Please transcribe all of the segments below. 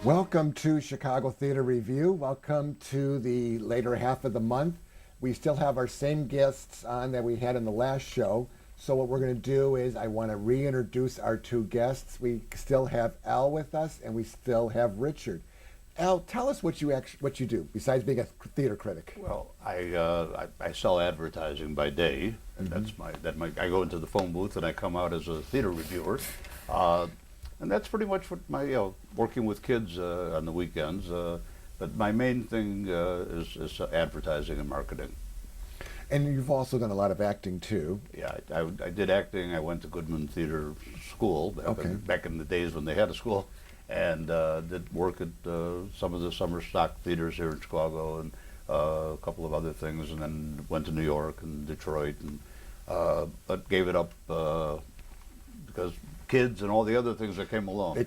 Welcome to Chicago Theater Review. Welcome to the later half of the month. We still have our same guests on that we had in the last show. So what we're going to do is I want to reintroduce our two guests. We still have Al with us, and we still have Richard. Al, tell us what you do besides being a theater critic. Well, I sell advertising by day, and I go into the phone booth and I come out as a theater reviewer, and that's pretty much what my working with kids on the weekends. But my main thing is advertising and marketing. And you've also done a lot of acting too. Yeah, I did acting. I went to Goodman Theater School back in the days when they had a school, and did work at some of the summer stock theaters here in Chicago and a couple of other things, and then went to New York and Detroit, and but gave it up because kids and all the other things that came along. They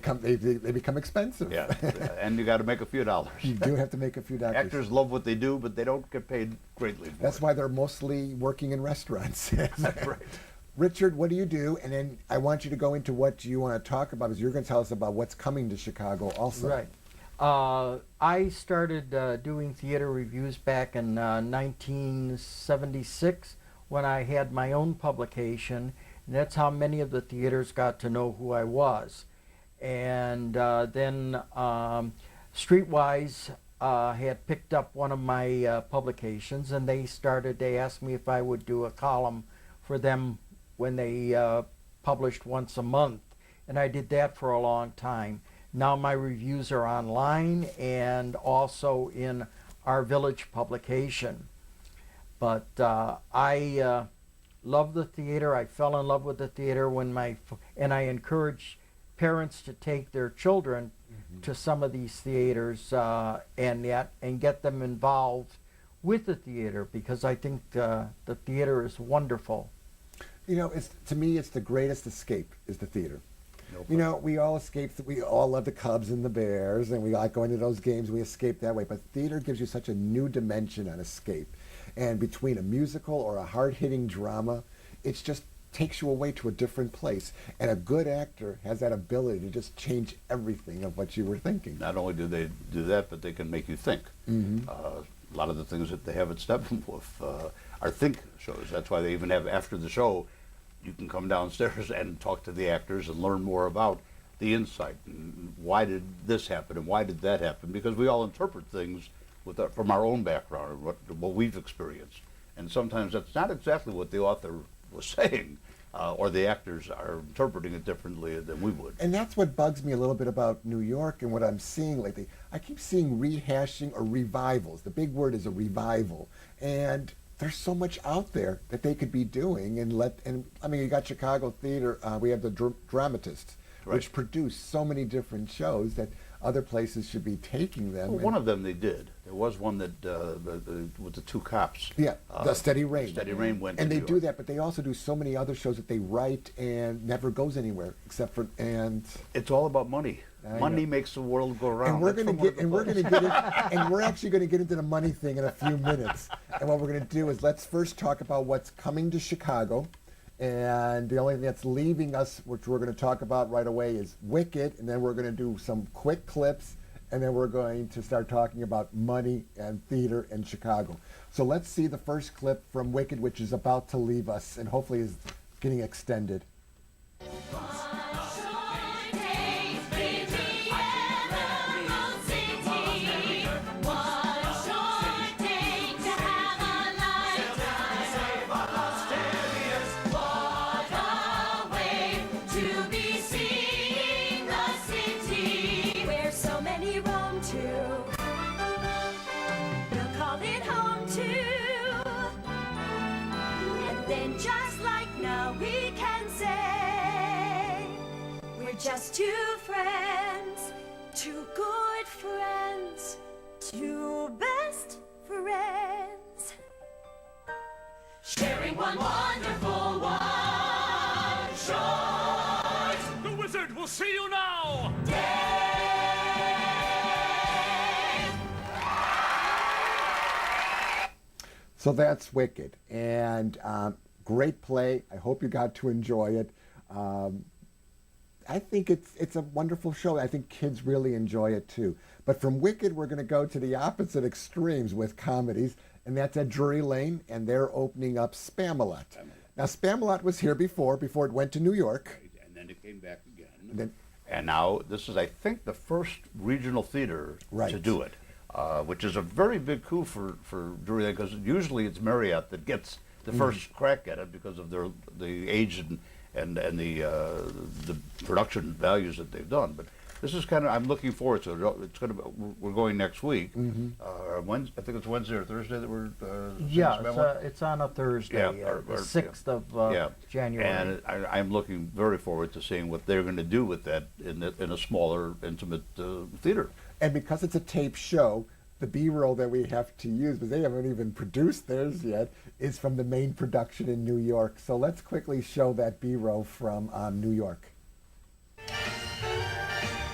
become expensive. Yeah, and you got to make a few dollars. You do have to make a few dollars. Actors love what they do, but they don't get paid greatly for That's it. why they're mostly working in restaurants. Right. Richard, what do you do? And then I want you to go into what you want to talk about, because you're going to tell us about what's coming to Chicago also. Right. I started doing theater reviews back in 1976 when I had my own publication, and that's how many of the theaters got to know who I was. And then Streetwise had picked up one of my publications, and they asked me if I would do a column for them when they published once a month. And I did that for a long time. Now my reviews are online and also in our Village publication. But I love the theater. I fell in love with the theater and I encourage parents to take their children to some of these theaters and get them involved with the theater, because I think the theater is wonderful. You know, to me, it's the greatest escape is the theater. No You know, we all escape. We all love the Cubs and the Bears, and we like going to those games. We escape that way. But theater gives you such a new dimension on escape. And between a musical or a hard-hitting drama, it just takes you away to a different place. And a good actor has that ability to just change everything of what you were thinking. Not only do they do that, but they can make you think. A lot of the things that they have at Steppenwolf are think shows. That's why they even have, after the show, you can come downstairs and talk to the actors and learn more about the insight and why did this happen and why did that happen, because we all interpret things from our own background and what we've experienced. And sometimes that's not exactly what the author was saying, or the actors are interpreting it differently than we would. And that's what bugs me a little bit about New York and what I'm seeing lately. I keep seeing rehashing or revivals. The big word is a revival. And there's so much out there that they could be doing. And I mean, you got Chicago Theater, we have the Dramatists, Right. which produce so many different shows that other places should be taking them. Well, one of them they did. There was one that with the two cops. Yeah, the Steady Rain. Steady Rain went to And they New do York. that, but they also do so many other shows that they write and never goes anywhere except for, and It's all about money. I Money know. makes the world go round. And we're That's going from to get, and we're one going of to the get, and we're actually going to get into the money thing in a few minutes. And what we're going to do is let's first talk about what's coming to Chicago, and the only thing that's leaving us, which we're going to talk about right away, is Wicked, and then we're going to do some quick clips, and then we're going to start talking about money and theater in Chicago. So let's see the first clip from Wicked, which is about to leave us, and hopefully is getting extended. Just like now we can say we're just two friends, two good friends, two best friends, sharing one wonderful one short. The wizard will see you now! So that's Wicked, and great play. I hope you got to enjoy it. I think it's a wonderful show. I think kids really enjoy it too. But from Wicked, we're going to go to the opposite extremes with comedies, and that's at Drury Lane, and they're opening up Spamalot. Now, Spamalot was here before it went to New York. And then it came back again. Then- And now this is, I think, the first regional theater to Right. do it, which is a very big coup for Drury Lane, because usually it's Marriott that gets the first crack at it because of the age and the production values that they've done. But this is kind of, I'm looking forward to it. It's going to, we're going next week. Wednesday, I think it's Wednesday or Thursday that we're seeing Yeah, Spamalot. it's on a Thursday, Yeah, the 6th of January. And I'm looking very forward to seeing what they're going to do with that in a smaller, intimate theater. And because it's a tape show, the B-roll that we have to use, because they haven't even produced theirs yet, is from the main production in New York. So let's quickly show that B-roll from New York.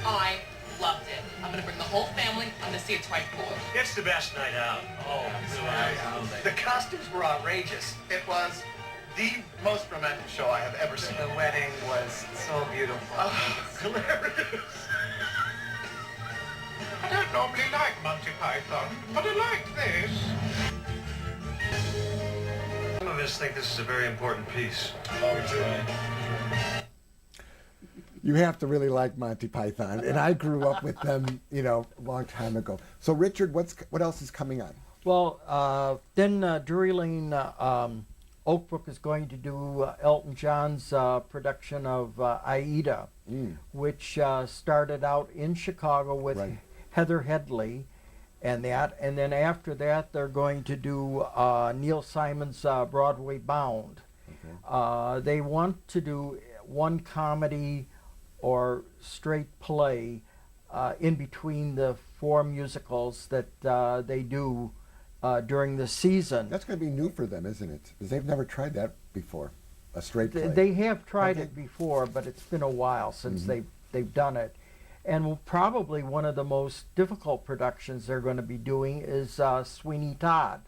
I loved it. I'm gonna bring the whole family. I'm gonna see it twice more. It's the best night out. Oh, absolutely. The costumes were outrageous. It was the most romantic show I have ever seen. The wedding was so beautiful. Hilarious. I don't normally like Monty Python, but I liked this. Some of us think this is a very important piece. You have to really like Monty Python, and I grew up with them, a long time ago. So, Richard, what else is coming on? Well, then Drury Lane, Oakbrook is going to do Elton John's production of Aida, which started out in Chicago with Right. Heather Headley, and then after that they're going to do Neil Simon's Broadway Bound. They want to do one comedy or straight play in between the 4 musicals that they do during the season. That's going to be new for them, isn't it? Because they've never tried that before, a straight play. They have tried Okay. it before, but it's been a while since they've done it. And probably one of the most difficult productions they're going to be doing is Sweeney Todd,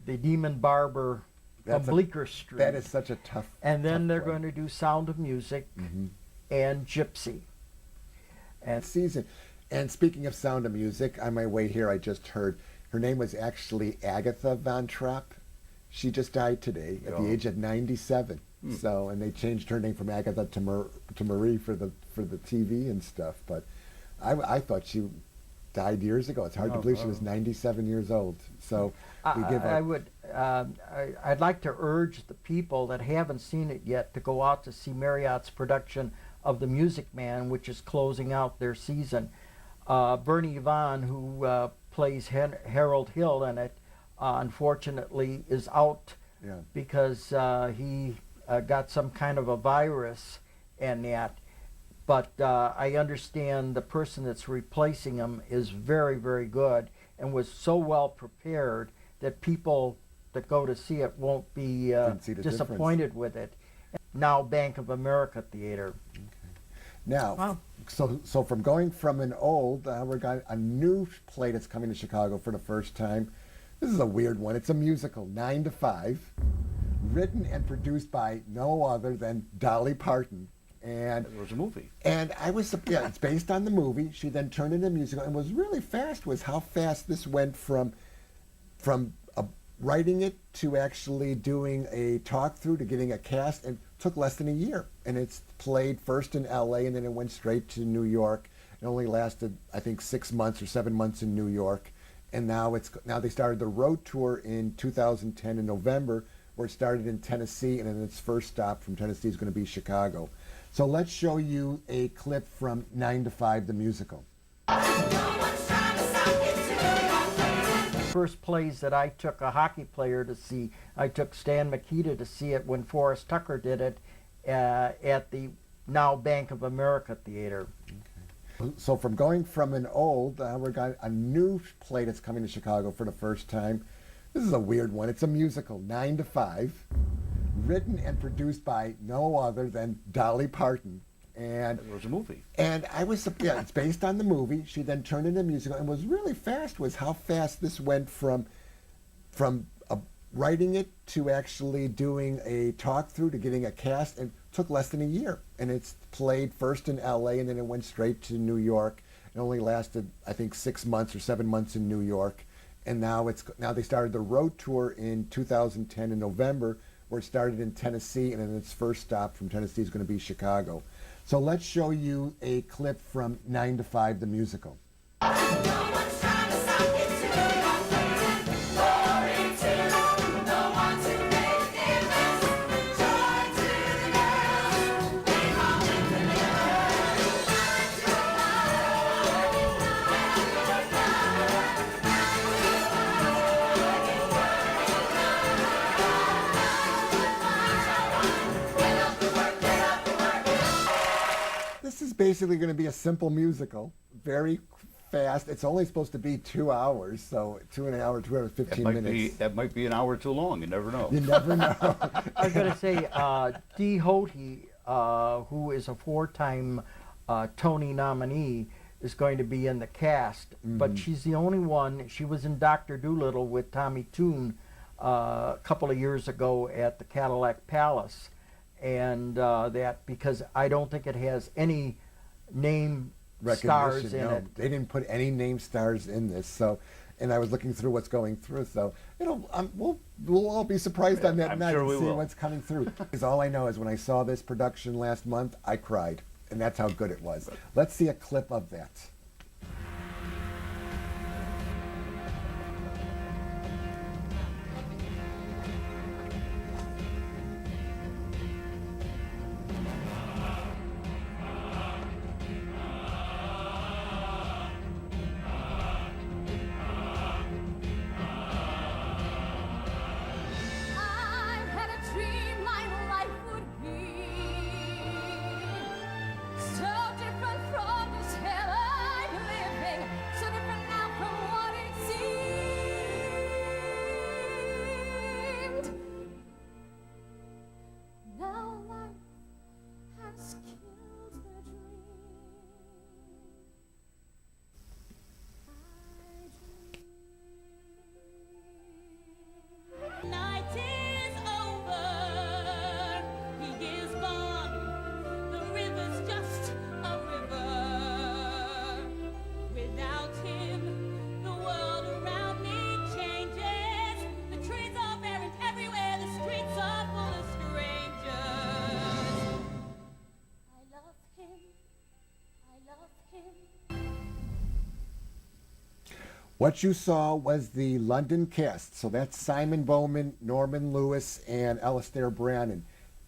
the demon barber That's from Bleecker Street. That is such a tough. And then tough they're one. going to do Sound of Music and Gypsy. And Season. And speaking of Sound of Music, on my way here, I just heard her name was actually Agatha Von Trapp. She just died today at the age of 97. So, and they changed her name from Agatha to Marie for the TV and stuff. But I thought she died years ago. It's hard to believe she was 97 years old. So we give I'd like to urge the people that haven't seen it yet to go out to see Marriott's production of The Music Man, which is closing out their season. Bernie Vaughn, who plays Harold Hill in it, unfortunately is out because he got some kind of a virus and that. But I understand the person that's replacing him is very, very good and was so well prepared that people that go to see it won't be Didn't see the disappointed with it. Now Bank of America Theater. Now, Wow. so from going from an old, we're got a new play that's coming to Chicago for the first time. This is a weird one. It's a musical, 9 to 5, written and produced by no other than Dolly Parton. And It was a movie. and I was, it's based on the movie. She then turned into a musical, and was really fast was how fast this went from writing it to actually doing a talk through to getting a cast, and took less than a year. And it's played first in L.A. and then it went straight to New York. It only lasted, I think, 6 months or 7 months in New York, and now they started the road tour in 2010 in November, where it started in Tennessee, and then its first stop from Tennessee is going to be Chicago. So let's show you a clip from 9 to 5, the musical. First plays that I took a hockey player to see, I took Stan Mikita to see it when Forrest Tucker did it at the now Bank of America Theater. So from going from an old, we got a new play that's coming to Chicago for the first time. This is a weird one. It's a musical, 9 to 5, written and produced by no other than Dolly Parton. And It was a movie. and I was, it's based on the movie. She then turned into a musical, and was really fast was how fast this went from writing it to actually doing a talk through to getting a cast, and took less than a year, and it's played first in L.A. and then it went straight to New York. It only lasted, I think, 6 months or 7 months in New York, and now they started the road tour in 2010 in November, where it started in Tennessee, and then its first stop from Tennessee is going to be Chicago. So let's show you a clip from 9 to 5, the musical. No one's trying to stop you till you're blazing. Glory to the ones who made a difference. Joy to the girls. We all live in the earth. This is basically going to be a simple musical, very fast. It's only supposed to be 2 hours, so 2 hours, 15 minutes. That might be an hour too long. You never know. You never know. I was going to say, Dee Hoty, who is a 4-time Tony nominee, is going to be in the cast. But she's the only one. She was in Dr. Dolittle with Tommy Tune a couple of years ago at the Cadillac Palace. And that, because I don't think it has any name stars in no, it. they didn't put any name stars in this. So, and I was looking through what's going through. So, we'll all be surprised on that I'm night sure and we see will. what's coming through. Because all I know is when I saw this production last month, I cried, and that's how good it was. Let's see a clip of that. I had a dream my life would be so different from this hell I'm living, so different now from what it seemed. Now life has killed the dream. Night is over, he is gone, the river's just a river. Without him, the world around me changes. The trees are buried everywhere, the streets are full of strangers. I love him, I love him. What you saw was the London cast. So that's Simon Bowman, Norman Lewis, and Alistair Brannon.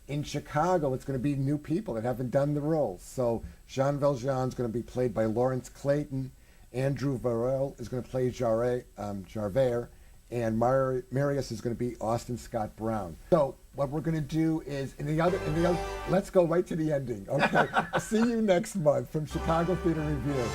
In Chicago, it's going to be new people that haven't done the roles. So Jean Valjean is going to be played by Lawrence Clayton. Andrew Varel is going to play Javert. And Marius is going to be Austin Scott Brown. So what we're going to do is, let's go right to the ending. Okay. See you next month from Chicago Theater Review.